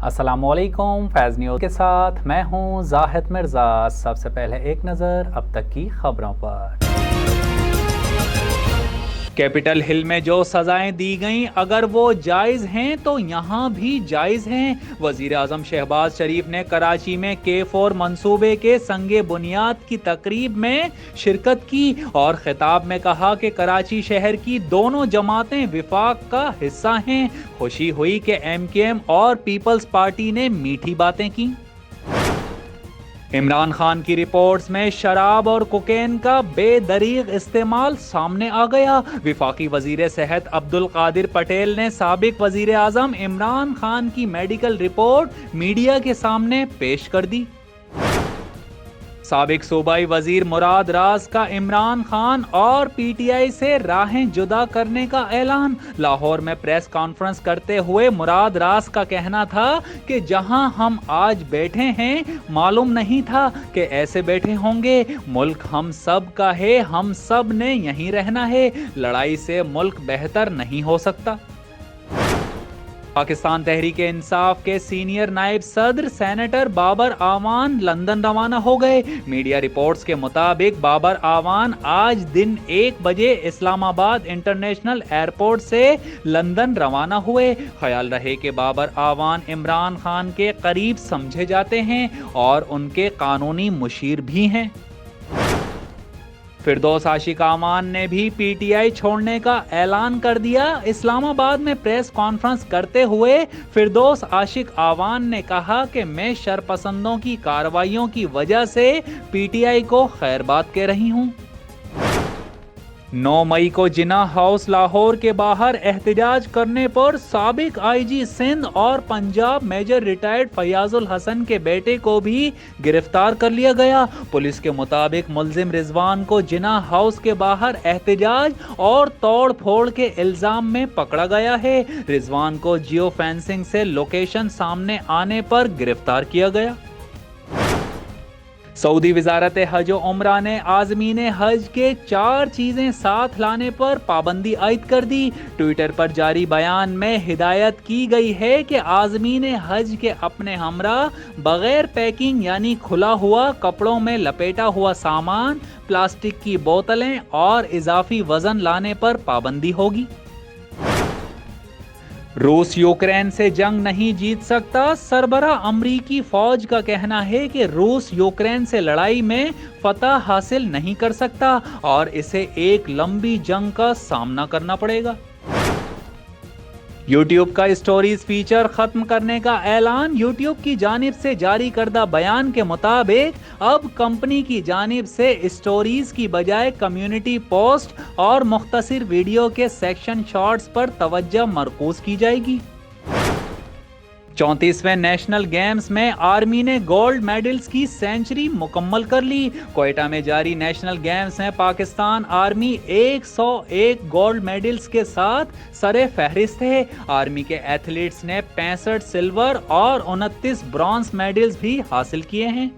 अस्सलामुअलैकुम। फैज़ न्यूज़ के साथ मैं हूं ज़ाहिद मिर्ज़ा। सबसे पहले एक नज़र अब तक की खबरों पर। कैपिटल हिल में जो सजाएं दी गईं अगर वो जायज़ हैं तो यहाँ भी जायज़ हैं। वज़ीर आज़म शहबाज शरीफ ने कराची में K4 मंसूबे के संगे बुनियाद की तकरीब में शिरकत की और खिताब में कहा कि कराची शहर की दोनों जमातें विफाक का हिस्सा हैं। खुशी हुई कि MKM और पीपल्स पार्टी ने मीठी बातें की। इमरान खान की रिपोर्ट्स में शराब और कोकेन का बेदरीग इस्तेमाल सामने आ गया। विफाकी वजीर सेहत अब्दुल कादिर पटेल ने साबिक वजीर आजम इमरान खान की मेडिकल रिपोर्ट मीडिया के सामने पेश कर दी। साबिक सूबाई वजीर मुराद राज का इमरान खान और PTI से राहें जुदा करने का ऐलान। लाहौर में प्रेस कॉन्फ्रेंस करते हुए मुराद राज का कहना था कि जहां हम आज बैठे हैं मालूम नहीं था कि ऐसे बैठे होंगे। मुल्क हम सब का है, हम सब ने यहीं रहना है। लड़ाई से मुल्क बेहतर नहीं हो सकता। पाकिस्तान तहरीक इंसाफ के सीनियर नायब सदर सेनेटर बाबर आवान लंदन रवाना हो गए। मीडिया रिपोर्ट्स के मुताबिक बाबर आवान आज दिन 1 बजे इस्लामाबाद इंटरनेशनल एयरपोर्ट से लंदन रवाना हुए। ख्याल रहे कि बाबर आवान इमरान खान के करीब समझे जाते हैं और उनके कानूनी मुशीर भी हैं। फिरदौस आशिक आवान ने भी PTI छोड़ने का ऐलान कर दिया। इस्लामाबाद में प्रेस कॉन्फ्रेंस करते हुए फिरदौस आशिक आवान ने कहा कि मैं शरपसंदों की कार्रवाइयों की वजह से PTI को खैरबाद कह रही हूं। 9 मई को जिन्ना हाउस लाहौर के बाहर एहतजाज करने पर साबिक IG सिंध और पंजाब मेजर रिटायर्ड फयाजुल हसन के बेटे को भी गिरफ्तार कर लिया गया। पुलिस के मुताबिक मुलजिम रिजवान को जिन्ना हाउस के बाहर एहतजाज और तोड़ फोड़ के इल्जाम में पकड़ा गया है। रिजवान को जियो फेंसिंग से लोकेशन सामने आने पर गिरफ्तार किया गया। सऊदी वजारत हज और उम्रा ने आज़मीन हज के 4 चीजें साथ लाने पर पाबंदी आयद कर दी। ट्विटर पर जारी बयान में हिदायत की गई है कि आज़मीन हज के अपने हमरा बगैर पैकिंग यानी खुला हुआ कपड़ों में लपेटा हुआ सामान, प्लास्टिक की बोतलें और इजाफी वजन लाने पर पाबंदी होगी। रूस यूक्रेन से जंग नहीं जीत सकता। सरबरा अमरीकी फौज का कहना है कि रूस यूक्रेन से लड़ाई में फतह हासिल नहीं कर सकता और इसे एक लंबी जंग का सामना करना पड़ेगा। YouTube का स्टोरीज फीचर खत्म करने का ऐलान। YouTube की जानिब से जारी करदा बयान के मुताबिक अब कंपनी की जानिब से स्टोरीज की बजाय कम्युनिटी पोस्ट और मुख्तसर वीडियो के सेक्शन शॉर्ट्स पर तवज्जो मरकूज की जाएगी। 34वें नेशनल गेम्स में आर्मी ने गोल्ड मेडल्स की सेंचुरी मुकम्मल कर ली। कोयटा में जारी नेशनल गेम्स में पाकिस्तान आर्मी 101 गोल्ड मेडल्स के साथ सरे फहरिस्त है। आर्मी के एथलीट्स ने 65 सिल्वर और 29 ब्रॉन्ज मेडल्स भी हासिल किए हैं।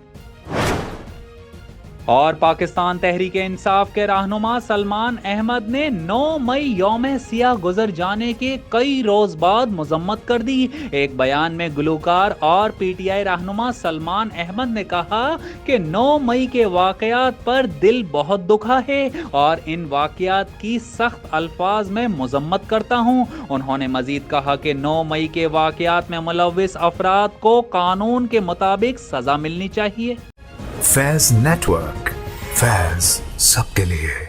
और पाकिस्तान तहरीक इंसाफ के रहनुमा सलमान अहमद ने 9 मई यौम सियाह गुजर जाने के कई रोज बाद मजम्मत कर दी। एक बयान में गुलूकार और PTI रहनुमा सलमान अहमद ने कहा कि 9 मई के वाकयात पर दिल बहुत दुखा है और इन वाकयात की सख्त अल्फाज में मजम्मत करता हूँ। उन्होंने मजीद कहा कि 9 मई के वाकयात में मुलव्विस अफराद को कानून के मुताबिक सजा मिलनी चाहिए। फैज़ नेटवर्क, फैज़ सबके लिए।